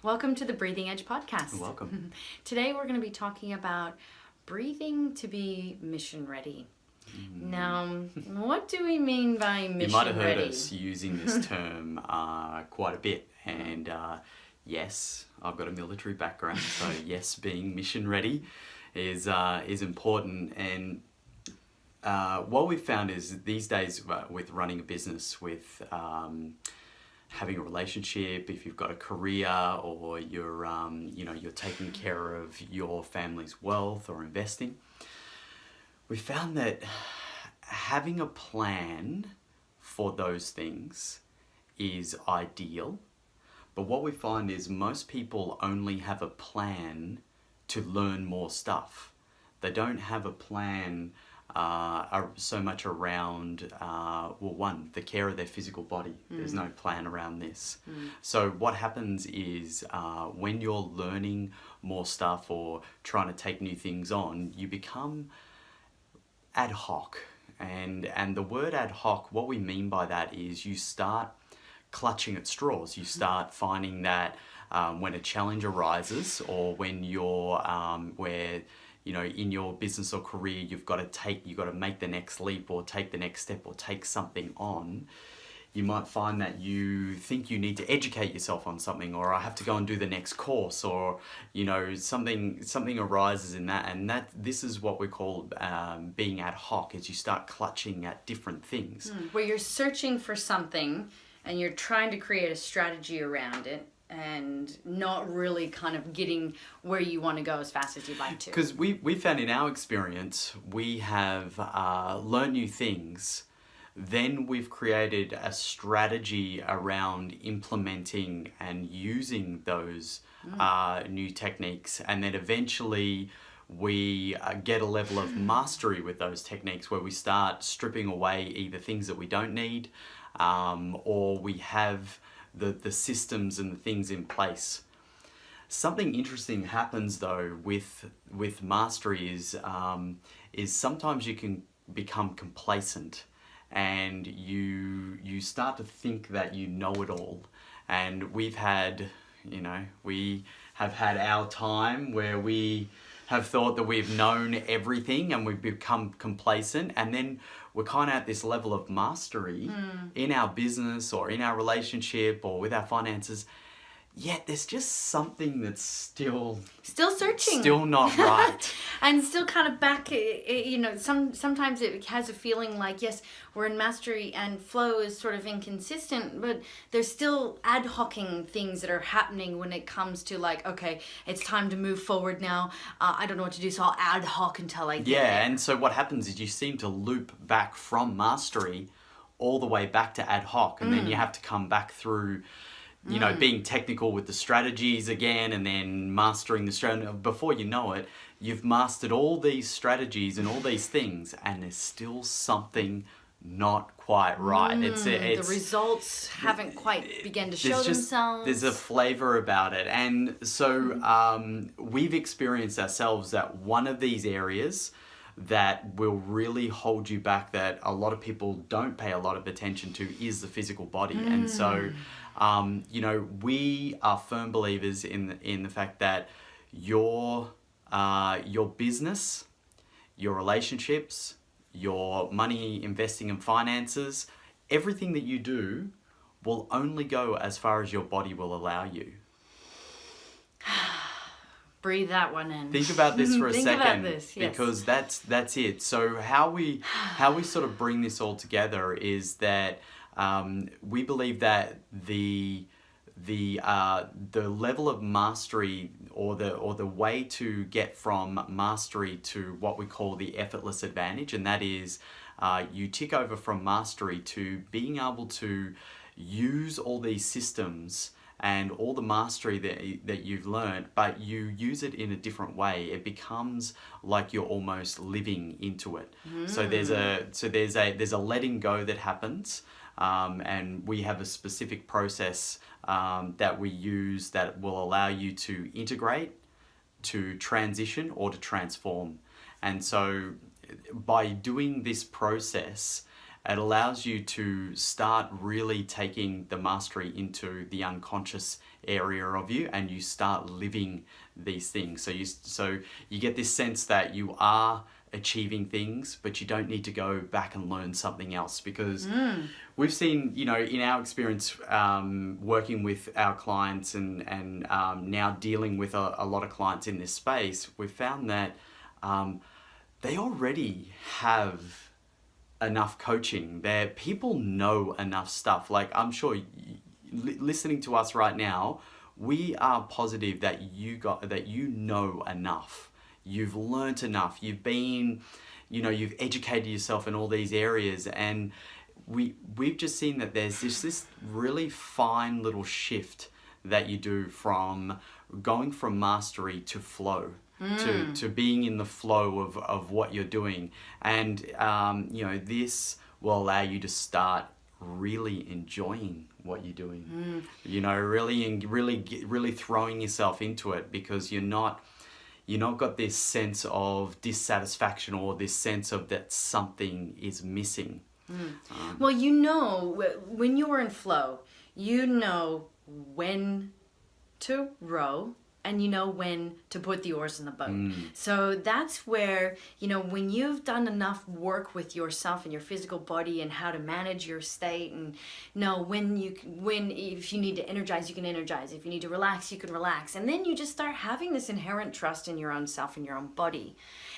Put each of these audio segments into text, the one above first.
Welcome to the Breathing Edge podcast. Welcome. Today we're going to be talking about breathing to be mission ready. Now, what do we mean by mission ready? You might have heard us using this term quite a bit, and yes, I've got a military background, so yes, being mission ready is important. And what we've found is these days with running a business, with having a relationship, if you've got a career, or you're taking care of your family's wealth or investing, we found that having a plan for those things is ideal. But what we find is most people only have a plan to learn more stuff. They don't have a plan so much around, the care of their physical body. There's no plan around this. So what happens is when you're learning more stuff or trying to take new things on, you become ad hoc. And the word ad hoc, what we mean by that is you start clutching at straws. You start finding that when a challenge arises, or when you're in your business or career, you've got to make the next leap, or take the next step, or take something on. You might find that you think you need to educate yourself on something, or I have to go and do the next course, or something arises in that, and this is what we call being ad hoc. Is you start clutching at different things. Where you're searching for something and you're trying to create a strategy around it, and not really kind of getting where you want to go as fast as you'd like to. Because we found in our experience, we have learned new things. Then we've created a strategy around implementing and using those new techniques. And then eventually we get a level of mastery with those techniques, where we start stripping away either things that we don't need, or we have the systems and the things in place. Something interesting happens though with mastery is sometimes you can become complacent, and you start to think that you know it all. And we have had our time where we have thought that we've known everything, and we've become complacent, and then we're kind of at this level of mastery in our business or in our relationship or with our finances, yet there's just something that's still searching, still not right. And still kind of back, sometimes it has a feeling like, yes, we're in mastery and flow is sort of inconsistent, but there's still ad hocing things that are happening when it comes to like, okay, it's time to move forward now. I don't know what to do, so I'll ad hoc until I get there. And so what happens is you seem to loop back from mastery all the way back to ad hoc, and then you have to come back through being technical with the strategies again, and then mastering the strategy. Before you know it, you've mastered all these strategies and all these things, and there's still something not quite right. The results haven't quite begun to show themselves. There's a flavor about it. And so we've experienced ourselves that one of these areas that will really hold you back, that a lot of people don't pay a lot of attention to, is the physical body. And so we are firm believers in the fact that your business, your relationships, your money, investing and finances, everything that you do will only go as far as your body will allow you. Breathe that one in. Think about this for a second. Think about this, yes. Because that's it. So how we sort of bring this all together is that we believe that the level of mastery, or the way to get from mastery to what we call the effortless advantage, and that is you tick over from mastery to being able to use all these systems and all the mastery that you've learned, but you use it in a different way. It becomes like you're almost living into it. So there's a letting go that happens. And we have a specific process that we use that will allow you to integrate, to transition, or to transform. And so by doing this process, It allows you to start really taking the mastery into the unconscious area of you, and you start living these things. So you get this sense that you are achieving things, but you don't need to go back and learn something else, because we've seen, you know, in our experience, working with our clients and now dealing with a lot of clients in this space, we've found that they already have enough coaching. People know enough stuff. Like, I'm sure listening to us right now, we are positive that you know enough. You've learnt enough. You've been, you know, you've educated yourself in all these areas, and we've just seen that there's this really fine little shift that you do from going from mastery to flow. To being in the flow of what you're doing. And, you know, this will allow you to start really enjoying what you're doing. You know, really throwing yourself into it, because you're not got this sense of dissatisfaction or this sense of that something is missing. Well, you know, when you're in flow, you know when to row, and you know when to put the oars in the boat. So that's where, you know, when you've done enough work with yourself and your physical body and how to manage your state, and know when if you need to energize, you can energize. If you need to relax, you can relax. And then you just start having this inherent trust in your own self and your own body.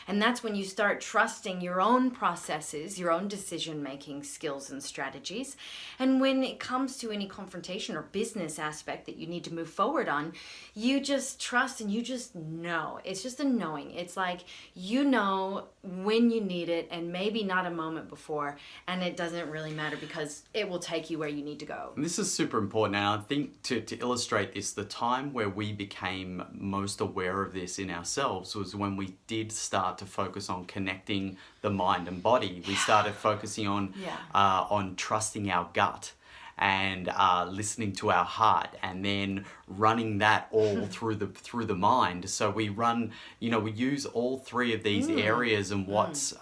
And that's when you start trusting your own processes, your own decision-making skills and strategies. And when it comes to any confrontation or business aspect that you need to move forward on, you just trust and you just know. It's just a knowing. It's like, you know when you need it, and maybe not a moment before, and it doesn't really matter, because it will take you where you need to go. And this is super important. And I think to illustrate this, the time where we became most aware of this in ourselves was when we did start to focus on connecting the mind and body. We started focusing on trusting our gut, and listening to our heart, and then running that all through the mind. So we run, you know, we use all three of these areas and what's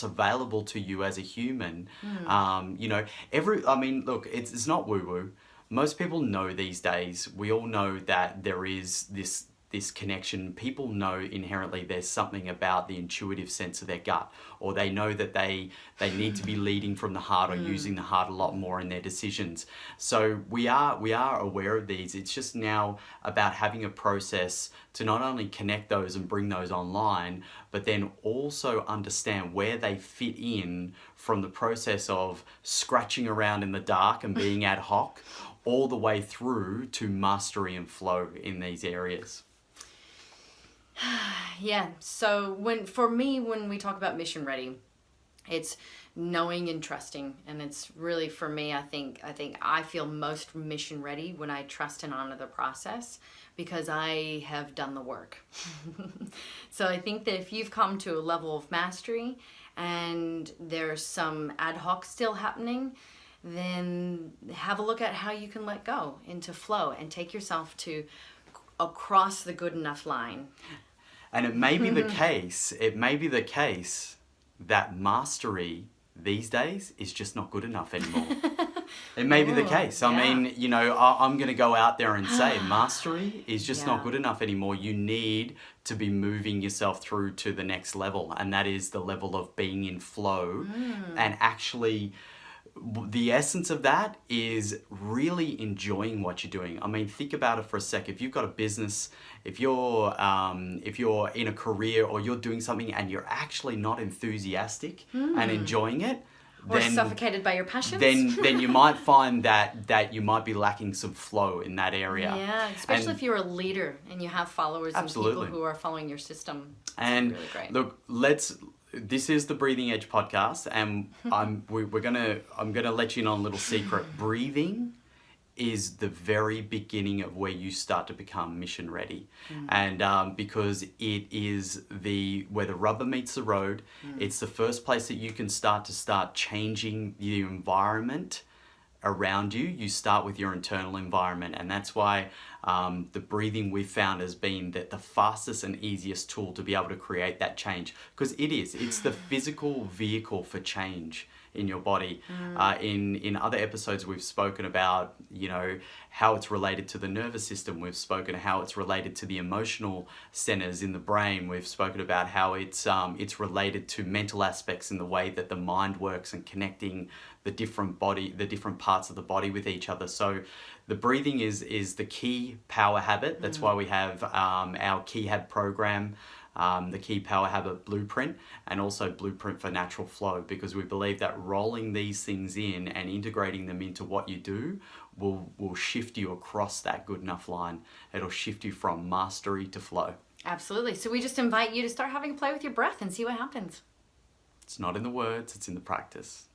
available to you as a human. You know, I mean, look, it's not woo woo. Most people know these days. We all know that there is this connection. People know inherently there's something about the intuitive sense of their gut, or they know that they need to be leading from the heart or using the heart a lot more in their decisions. So we are aware of these. It's just now about having a process to not only connect those and bring those online, but then also understand where they fit in from the process of scratching around in the dark and being ad hoc, all the way through to mastery and flow in these areas. Yeah, so when we talk about mission ready, it's knowing and trusting. And it's really, for me, I think I feel most mission ready when I trust and honor the process, because I have done the work. So I think that if you've come to a level of mastery and there's some ad hoc still happening, then have a look at how you can let go into flow and take yourself to across the good enough line. And it may be the case that mastery these days is just not good enough anymore. It may be the case. I mean, you know, I'm going to go out there and say mastery is just not good enough anymore. You need to be moving yourself through to the next level, and that is the level of being in flow. And actually, the essence of that is really enjoying what you're doing. I mean, think about it for a sec. If you've got a business, if you're in a career, or you're doing something and you're actually not enthusiastic and enjoying it, or suffocated by your passions, then you might find that you might be lacking some flow in that area. Yeah, especially if you're a leader and you have followers and people who are following your system. It's really great. Look, this is the Breathing Edge podcast, and I'm gonna let you in on a little secret. Breathing is the very beginning of where you start to become mission ready. And because it is where the rubber meets the road. It's the first place that you can start changing the environment around you. You start with your internal environment, and that's why the breathing we've found has been the fastest and easiest tool to be able to create that change, because it's the physical vehicle for change. in your body. In other episodes, we've spoken about, you know, how it's related to the nervous system. We've spoken how it's related to the emotional centers in the brain. We've spoken about how it's related to mental aspects in the way that the mind works and connecting the different parts of the body with each other. So the breathing is the key power habit. That's why we have our Key Hab program, the Key Power Habit Blueprint, and also Blueprint for Natural Flow, because we believe that rolling these things in and integrating them into what you do will shift you across that good enough line. It'll shift you from mastery to flow. Absolutely. So we just invite you to start having a play with your breath and see what happens. It's not in the words, it's in the practice.